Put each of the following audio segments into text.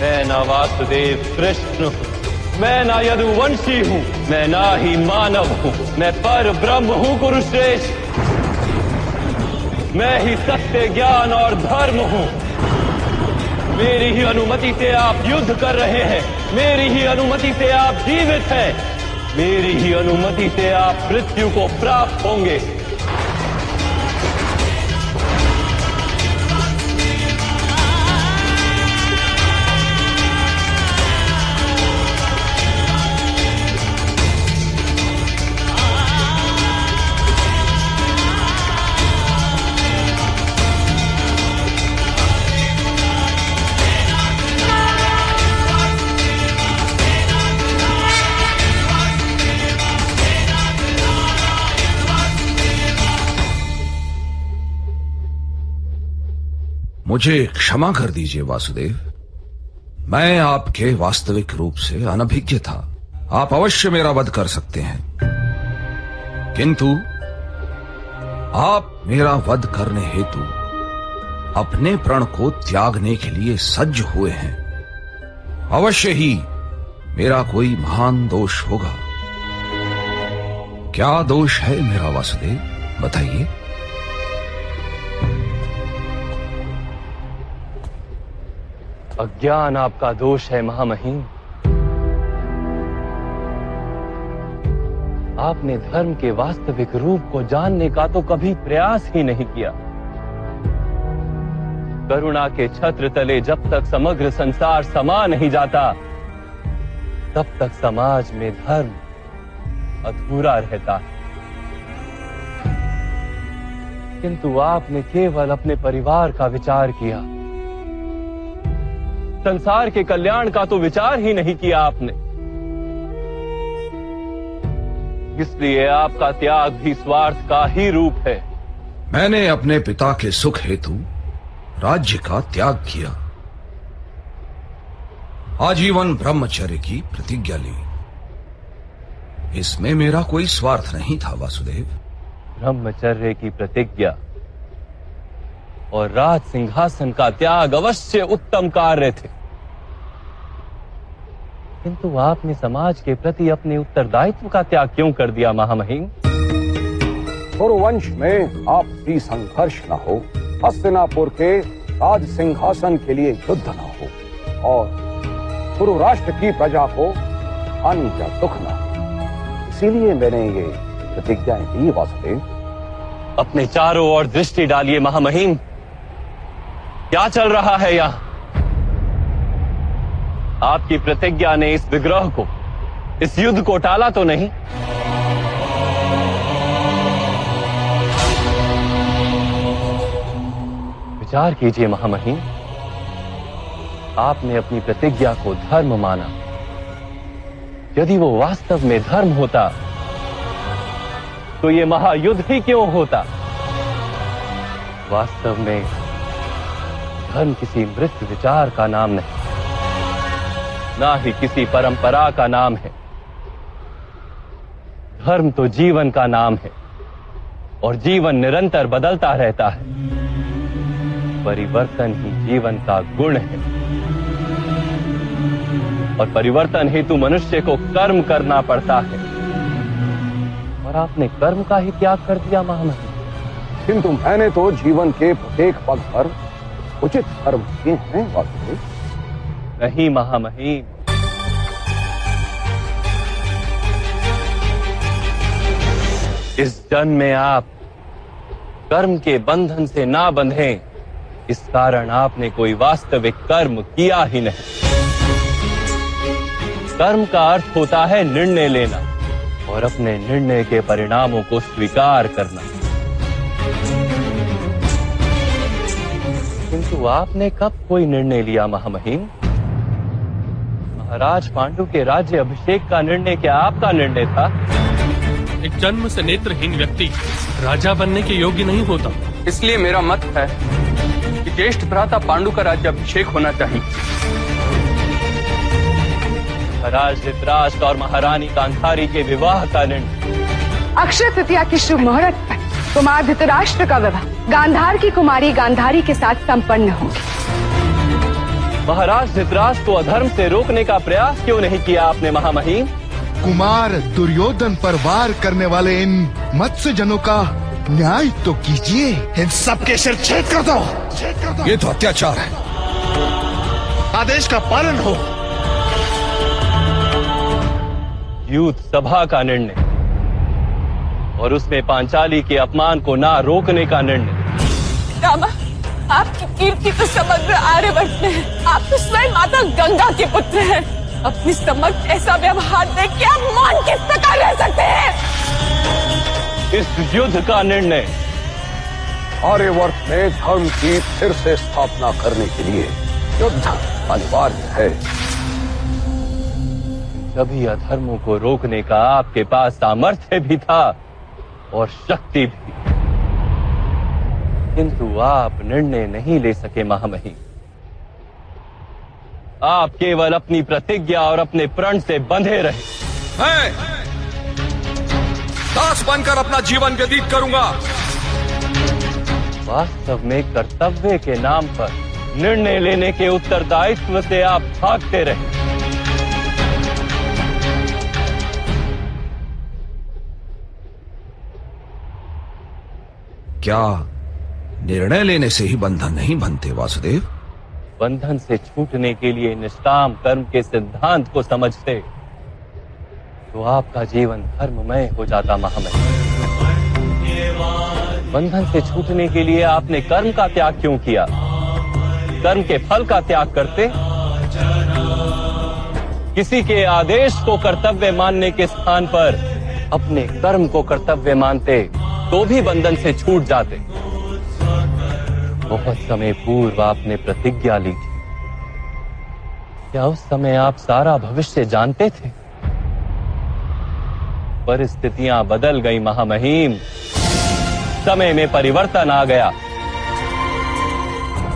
मैं ना वासुदेव कृष्ण हूँ, मैं ना यदुवंशी हूँ, मैं ना ही मानव हूँ, मैं पर ब्रह्म हूँ कुरुश्रेष्ठ। मैं ही सत्य, ज्ञान और धर्म हूँ। मेरी ही अनुमति से आप युद्ध कर रहे हैं, मेरी ही अनुमति से आप जीवित हैं, मेरी ही अनुमति से आप मृत्यु को प्राप्त होंगे। मुझे क्षमा कर दीजिए वासुदेव, मैं आपके वास्तविक रूप से अनभिज्ञ था। आप अवश्य मेरा वध कर सकते हैं, किंतु आप मेरा वध करने हेतु अपने प्रण को त्यागने के लिए सज्ज हुए हैं। अवश्य ही मेरा कोई महान दोष होगा। क्या दोष है मेरा वासुदेव, बताइए। अज्ञान आपका दोष है महामहिम। आपने धर्म के वास्तविक रूप को जानने का तो कभी प्रयास ही नहीं किया। करुणा के छत्र तले जब तक समग्र संसार समा नहीं जाता, तब तक समाज में धर्म अधूरा रहता है। किंतु आपने केवल अपने परिवार का विचार किया, संसार के कल्याण का तो विचार ही नहीं किया आपने। इसलिए आपका त्याग भी स्वार्थ का ही रूप है। मैंने अपने पिता के सुख हेतु राज्य का त्याग किया, आजीवन ब्रह्मचर्य की प्रतिज्ञा ली। इसमें मेरा कोई स्वार्थ नहीं था वासुदेव। ब्रह्मचर्य की प्रतिज्ञा और राज सिंहासन का त्याग अवश्य उत्तम कार्य थे, किंतु आपने समाज के प्रति अपने उत्तरदायित्व का त्याग क्यों कर दिया महामहिम? कुरुवंश में आपसी संघर्ष न हो, हस्तिनापुर के राज सिंहासन के लिए युद्ध न हो और कुरु राष्ट्र की प्रजा को हानि का दुख न हो, इसीलिए मैंने ये प्रतिज्ञाएं दी वासुदेव। अपने चारों ओर दृष्टि डालिए महामहिम, क्या चल रहा है यहाँ? आपकी प्रतिज्ञा ने इस विग्रह को, इस युद्ध को टाला तो नहीं? विचार कीजिए महामहिम, आपने अपनी प्रतिज्ञा को धर्म माना। यदि वो वास्तव में धर्म होता तो ये महायुद्ध ही क्यों होता? वास्तव में धर्म किसी मृत विचार का नाम नहीं, ना ही किसी परंपरा का नाम है। धर्म तो जीवन का नाम है और जीवन निरंतर बदलता रहता है। परिवर्तन ही जीवन का गुण है और परिवर्तन हेतु मनुष्य को कर्म करना पड़ता है, और आपने कर्म का ही त्याग कर दिया महामहिम। किंतु मैंने तो जीवन के प्रत्येक पग पर उचित कर्म किए हैं वासुदेव। नहीं महामहिम, इस जन्म में आप कर्म के बंधन से ना बंधें, इस कारण आपने कोई वास्तविक कर्म किया ही नहीं। कर्म का अर्थ होता है निर्णय लेना और अपने निर्णय के परिणामों को स्वीकार करना। किंतु आपने कब कोई निर्णय लिया महामहिम? महाराज पांडु के राज्य अभिषेक का निर्णय क्या आपका निर्णय था? एक जन्म से नेत्रहीन व्यक्ति राजा बनने के योग्य नहीं होता। इसलिए मेरा मत है कि ज्येष्ठ भ्राता पांडु का राज्य अभिषेक होना चाहिए। महाराज धृतराष्ट्र और महारानी गांधारी के विवाह का निर्णय। अक्षय तृतीया की शुभ मुहूर्त पर कुमार धृतराष्ट्र का विवाह गांधार की कुमारी गांधारी के साथ संपन्न होगा। महाराज धृतराष्ट्र को अधर्म से रोकने का प्रयास क्यों नहीं किया आपने महामहिम? कुमार दुर्योधन पर वार करने वाले इन मत्स्यजनों का न्याय तो कीजिए। इन सबके सिर छेद कर दो। ये तो अत्याचार है। आदेश का पालन हो। यूथ सभा का निर्णय और उसमें पांचाली के अपमान को ना रोकने का निर्णय। रामा, आपकी कीर्ति तो समग्र आर्यवर्त में है। आप तो स्वयं माता गंगा के पुत्र हैं। अपनी समक्ष ऐसा व्यवहार देख के आप मौन किस प्रकार रह सकते हैं? इस युद्ध का निर्णय आर्यवर्त में धर्म की फिर से स्थापना करने के लिए युद्ध अनिवार्य है। सभी अधर्मों को रोकने का आपके पास सामर्थ्य भी था और शक्ति भी, किंतु आप निर्णय नहीं ले सके महामहिम। आप केवल अपनी प्रतिज्ञा और अपने प्रण से बंधे रहे। मैं दास बनकर अपना जीवन व्यतीत करूंगा। वास्तव में कर्तव्य के नाम पर निर्णय लेने के उत्तरदायित्व से आप भागते रहे। क्या निर्णय लेने से ही बंधन नहीं बनते वासुदेव? बंधन से छूटने के लिए निष्काम कर्म के सिद्धांत को समझते तो आपका जीवन धर्ममय हो जाता महामहिम। बंधन से छूटने के लिए आपने कर्म का त्याग क्यों किया? कर्म के फल का त्याग करते, किसी के आदेश को कर्तव्य मानने के स्थान पर अपने कर्म को कर्तव्य मानते तो भी बंधन से छूट जाते। बहुत समय पूर्व आपने प्रतिज्ञा ली थी। क्या उस समय आप सारा भविष्य जानते थे? परिस्थितियां बदल गई महामहिम, समय में परिवर्तन आ गया,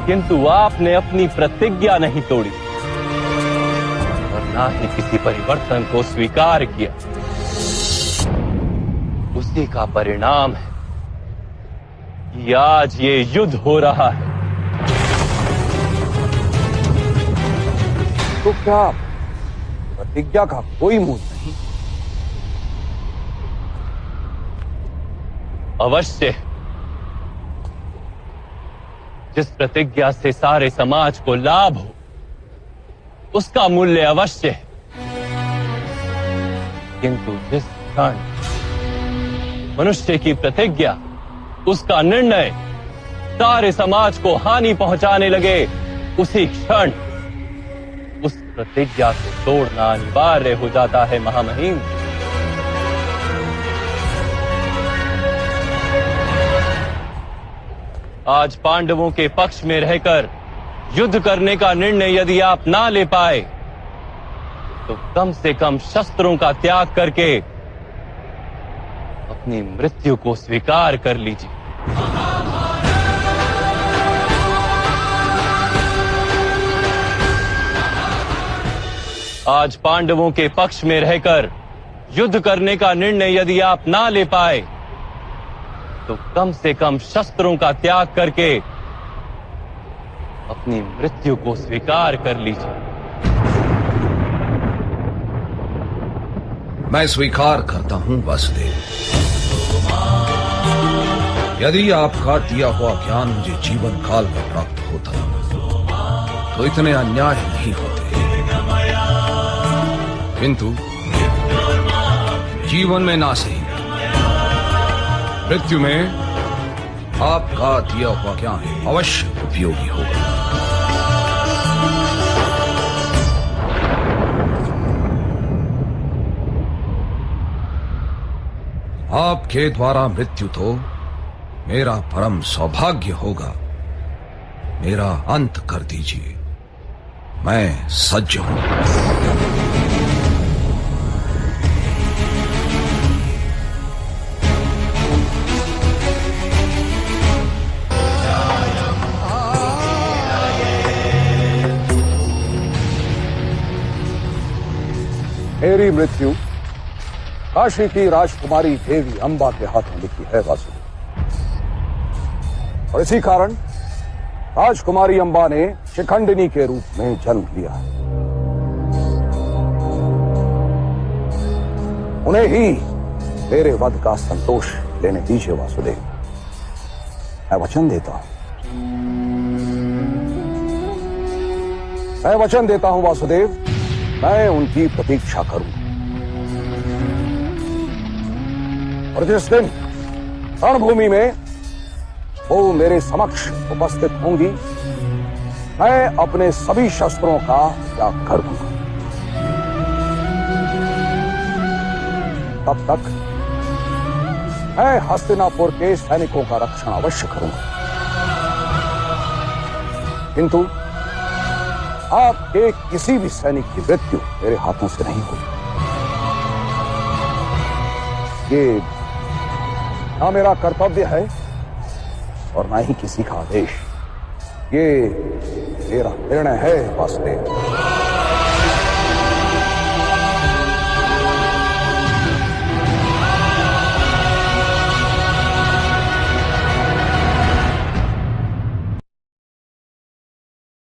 किंतु आपने अपनी प्रतिज्ञा नहीं तोड़ी और ना ही किसी परिवर्तन को स्वीकार किया। उसी का परिणाम है कि आज ये युद्ध हो रहा है। तो क्या प्रतिज्ञा का कोई मूल नहीं? अवश्य। जिस प्रतिज्ञा से सारे समाज को लाभ हो उसका मूल्य अवश्य है, किंतु जिस क्षण मनुष्य की प्रतिज्ञा, उसका निर्णय सारे समाज को हानि पहुंचाने लगे, उसी क्षण उस प्रतिज्ञा को तोड़ना अनिवार्य हो जाता है महामहिम। आज पांडवों के पक्ष में रहकर युद्ध करने का निर्णय यदि आप ना ले पाए तो कम से कम शस्त्रों का त्याग करके अपनी मृत्यु को स्वीकार कर लीजिए। आज पांडवों के पक्ष में रहकर युद्ध करने का निर्णय यदि आप ना ले पाए तो कम से कम शस्त्रों का त्याग करके अपनी मृत्यु को स्वीकार कर लीजिए। मैं स्वीकार करता हूं वासुदेव। यदि आपका दिया हुआ ज्ञान मुझे जीवन काल में प्राप्त होता तो इतने अन्याय नहीं होते, किंतु जीवन में ना सही, मृत्यु में आपका दिया हुआ ज्ञान अवश्य उपयोगी होगा। आपके द्वारा मृत्यु तो मेरा परम सौभाग्य होगा। मेरा अंत कर दीजिए, मैं सज्ज हूं। मेरी मृत्यु काशी की राजकुमारी देवी अंबा के हाथों लिखी है वासुदेव, और इसी कारण राजकुमारी अंबा ने शिखंडिनी के रूप में जन्म लिया है। उन्हें ही मेरे वध का संतोष लेने दीजिए वासुदेव। मैं वचन देता हूं, मैं वचन देता हूं वासुदेव, मैं उनकी प्रतीक्षा करूंगा। और जिस दिन रणभूमि में वो मेरे समक्ष उपस्थित होंगी, मैं अपने सभी शस्त्रों का त्याग कर दूंगा। तब तक मैं हस्तिनापुर के सैनिकों का रक्षण अवश्य करूंगा, किंतु आपके किसी भी सैनिक की मृत्यु मेरे हाथों से नहीं होगी। ये ना मेरा कर्तव्य है और ना ही किसी का आदेश। ये मेरा निर्णय है वासुदेव।